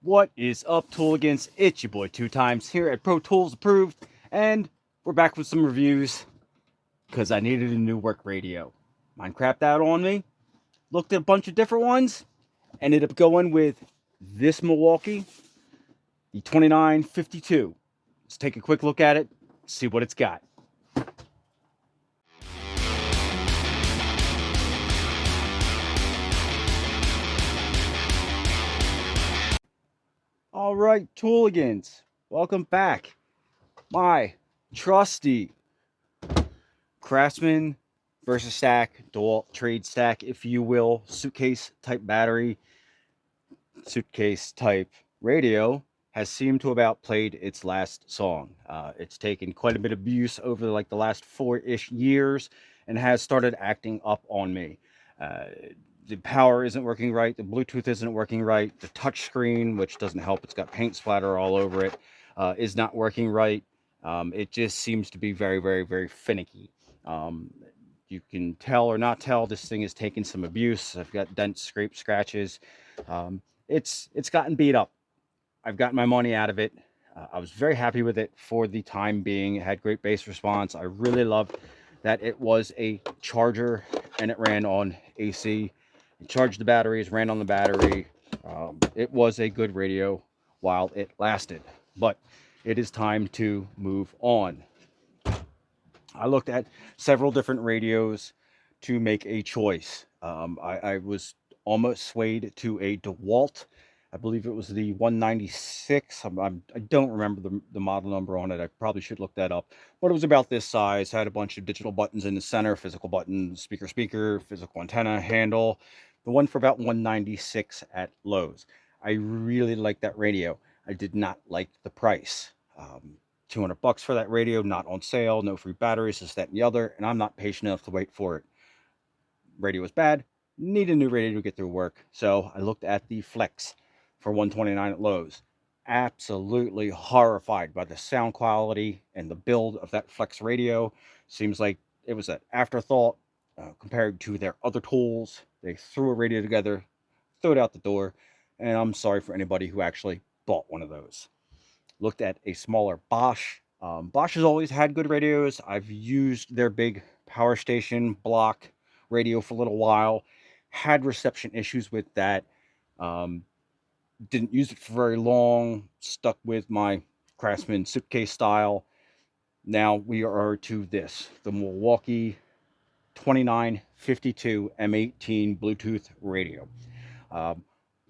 What is up, Tooligans? It's your boy 2 times here at Pro Tools Approved, and we're back with some reviews because I needed a new work radio. Mine crapped out on me, looked at a bunch of different ones, ended up going with this Milwaukee, the 2952. Let's take a quick look at it, see what it's got. All right, Tooligans, welcome back. My trusty Craftsman versus stack, DeWalt trade stack, if you will, suitcase type battery, suitcase type radio has seemed to about played its last song. It's taken quite a bit of abuse over like the last 4-ish years and has started acting up on me. The power isn't working right, the Bluetooth isn't working right, the touch screen, which doesn't help, it's got paint splatter all over it, is not working right. It just seems to be very, very, very finicky. You can tell or not tell this thing is taking some abuse. I've got dents, scrapes, scratches. It's gotten beat up. I've gotten my money out of it. I was very happy with it for the time being. It had great bass response. I really loved that it was a charger and it ran on AC. It charged the batteries, ran on the battery. It was a good radio while it lasted, but it is time to move on. I looked at several different radios to make a choice. I was almost swayed to a DeWalt. I believe it was the 196. I don't remember the model number on it. I probably should look that up. But it was about this size. Had a bunch of digital buttons in the center, physical buttons, speaker, physical antenna, handle. The one for about 196 at Lowe's. I really liked that radio. I did not like the price. 200 bucks for that radio, not on sale, no free batteries, this, that, and the other, and I'm not patient enough to wait for it. Radio was bad, need a new radio to get through work, so I looked at the Flex for $129 at Lowe's. Absolutely horrified by the sound quality and the build of that Flex radio. Seems like it was an afterthought compared to their other tools. They threw a radio together, threw it out the door, and I'm sorry for anybody who actually bought one of those. Looked at a smaller Bosch. Bosch has always had good radios. I've used their big power station block radio for a little while. Had reception issues with that. Didn't use it for very long. Stuck with my Craftsman suitcase style. Now we are to this, the Milwaukee 2952 M18 Bluetooth radio.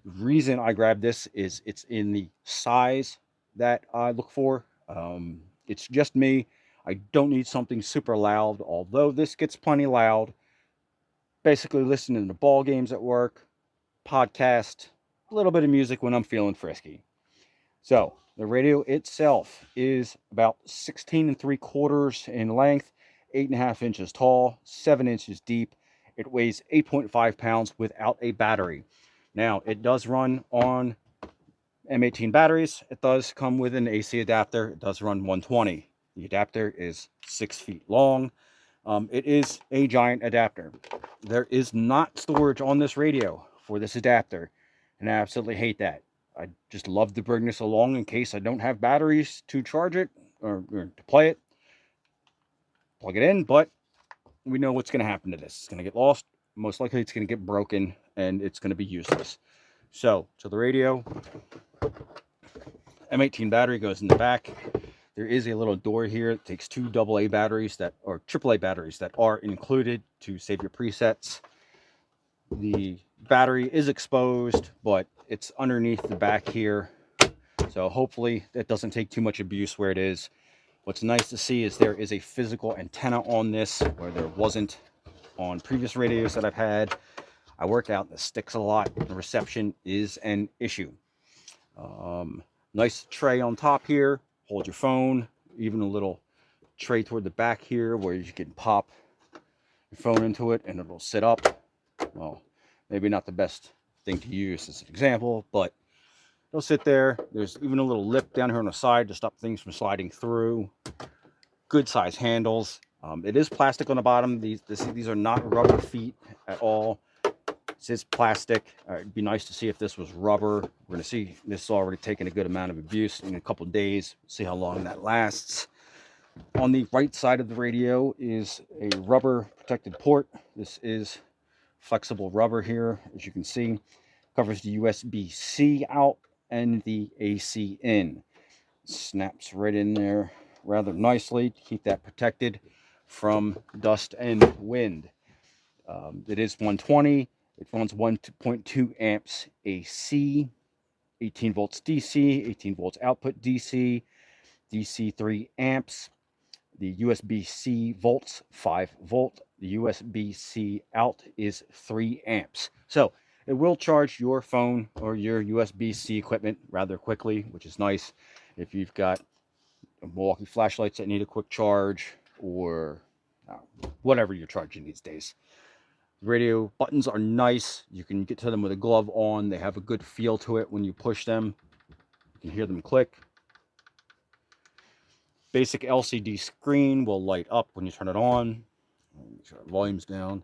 Reason I grabbed this is it's in the size that I look for. It's just me. I don't need something super loud, although this gets plenty loud. Basically listening to ball games at work, podcast, a little bit of music when I'm feeling frisky. So the radio itself is about 16 3/4 in length, 8.5 inches tall, 7 inches deep. It weighs 8.5 pounds without a battery. Now it does run on M18 batteries. It does come with an AC adapter. It does run 120. The adapter is 6 feet long. It is a giant adapter. There is not storage on this radio for this adapter, and I absolutely hate that. I just love to bring this along in case I don't have batteries to charge it or to play it. Plug it in, but we know what's going to happen to this. It's going to get lost. Most likely it's going to get broken and it's going to be useless. So to the radio, M18 battery goes in the back. There is a little door here. It takes 2 AA batteries or AAA batteries that are included to save your presets. The battery is exposed, but it's underneath the back here. So hopefully that doesn't take too much abuse where it is. What's nice to see is there is a physical antenna on this where there wasn't on previous radios that I've had. I work out in the sticks a lot. The reception is an issue. Nice tray on top here. Hold your phone. Even a little tray toward the back here where you can pop your phone into it and it'll sit up. Well, maybe not the best thing to use as an example, but it'll sit there. There's even a little lip down here on the side to stop things from sliding through. Good size handles. It is plastic on the bottom. These are not rubber feet at all. This is plastic. It'd be nice to see if this was rubber. We're going to see this is already taken a good amount of abuse in a couple of days. See how long that lasts. On the right side of the radio is a rubber protected port. This is flexible rubber here, as you can see. Covers the USB-C out and the AC in. Snaps right in there rather nicely to keep that protected from dust and wind. It is 120. It runs 1.2 amps AC, 18 volts DC, 18 volts output DC, DC 3 amps. The USB-C volts 5 volt. The USB-C out is 3 amps. So it will charge your phone or your USB-C equipment rather quickly, which is nice if you've got Milwaukee flashlights that need a quick charge, or whatever you're charging these days. Radio buttons are nice. You can get to them with a glove on. They have a good feel to it when you push them. You can hear them click. Basic LCD screen will light up when you turn it on. Make sure the volume's down.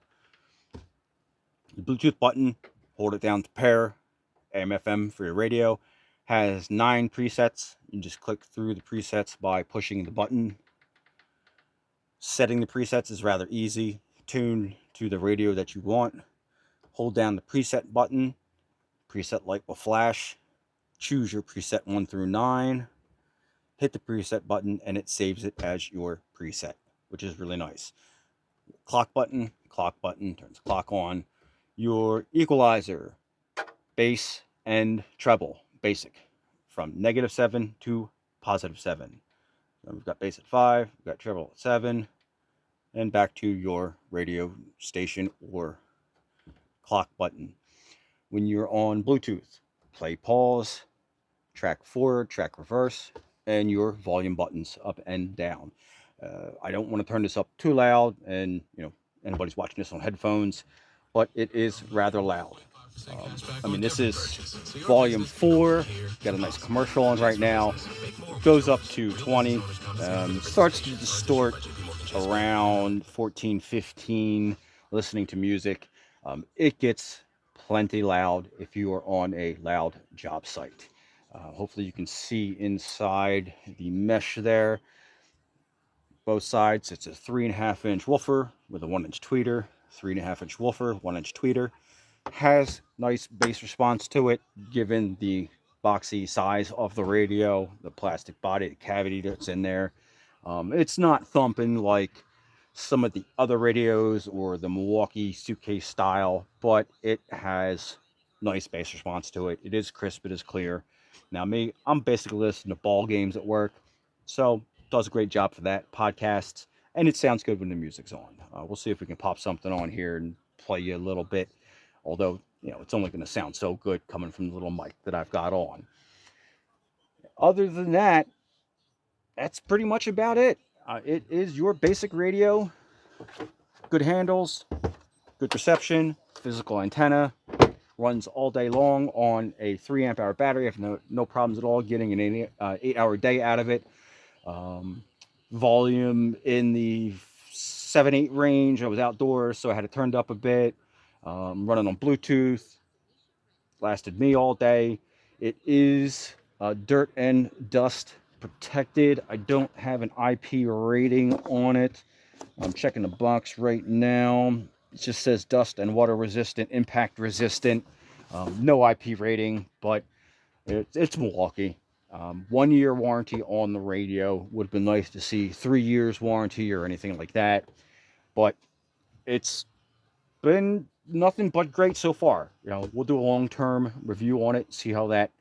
The Bluetooth button, hold it down to pair AM/FM for your radio. Has 9 presets. You just click through the presets by pushing the button. Setting the presets is rather easy. Tune to the radio that you want. Hold down the preset button. Preset light will flash. Choose your preset 1 through 9. Hit the preset button and it saves it as your preset, which is really nice. Clock button turns the clock on. Your equalizer, bass and treble, basic, from -7 to +7. Then we've got bass at 5, we've got treble at 7, and back to your radio station or clock button. When you're on Bluetooth, play pause, track forward, track reverse, and your volume buttons up and down. I don't want to turn this up too loud, and anybody's watching this on headphones, but it is rather loud. I mean, this is volume 4. Got a nice commercial on right now. Goes up to 20. Starts to distort around 14, 15. Listening to music, it gets plenty loud if you are on a loud job site. Hopefully you can see inside the mesh there. Both sides, it's a 3.5-inch woofer with a 1-inch tweeter. 3.5-inch woofer, 1-inch tweeter. Has nice bass response to it, given the boxy size of the radio, the plastic body, the cavity that's in there. It's not thumping like some of the other radios or the Milwaukee suitcase style, but it has nice bass response to it. It is crisp, it is clear. Now me, I'm basically listening to ball games at work, so does a great job for that. Podcasts, and it sounds good when the music's on. We'll see if we can pop something on here and play you a little bit, although it's only going to sound so good coming from the little mic that I've got on. Other than that, that's pretty much about it. It is your basic radio. Good handles, good reception, physical antenna, runs all day long on a 3 amp hour battery. I have no problems at all getting an 8-hour day out of it. Volume in the 7-8 range. I was outdoors, so I had it turned up a bit. Running on Bluetooth, lasted me all day. It is dirt and dust protected. I don't have an IP rating on it. I'm checking the box right now. It just says dust and water resistant, impact resistant. No IP rating, but it's Milwaukee. 1 year warranty on the radio. Would have been nice to see 3 years warranty or anything like that, but it's been nothing but great so far. We'll do a long-term review on it, see how that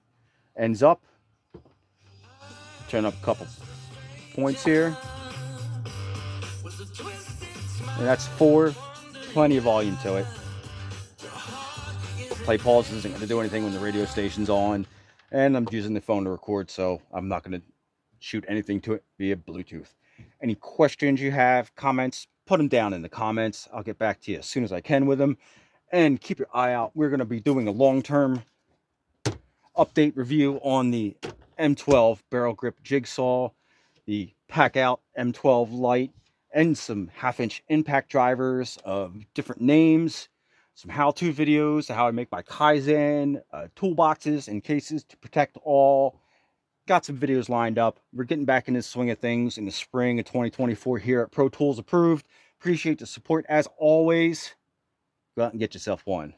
ends up. Turn up a couple points here, and that's 4. Plenty of volume to it. Play pause isn't going to do anything when the radio station's on, and I'm using the phone to record, so I'm not going to shoot anything to it via Bluetooth. Any questions you have, comments, put them down in the comments. I'll get back to you as soon as I can with them. And keep your eye out. We're going to be doing a long-term update review on the M12 barrel grip jigsaw, the pack out M12 Lite, and some 1/2-inch impact drivers of different names. some how-to videos to how I make my Kaizen, toolboxes and cases to protect all. Got some videos lined up. We're getting back in the swing of things in the spring of 2024 here at Pro Tools Approved. Appreciate the support as always. Go out and get yourself one.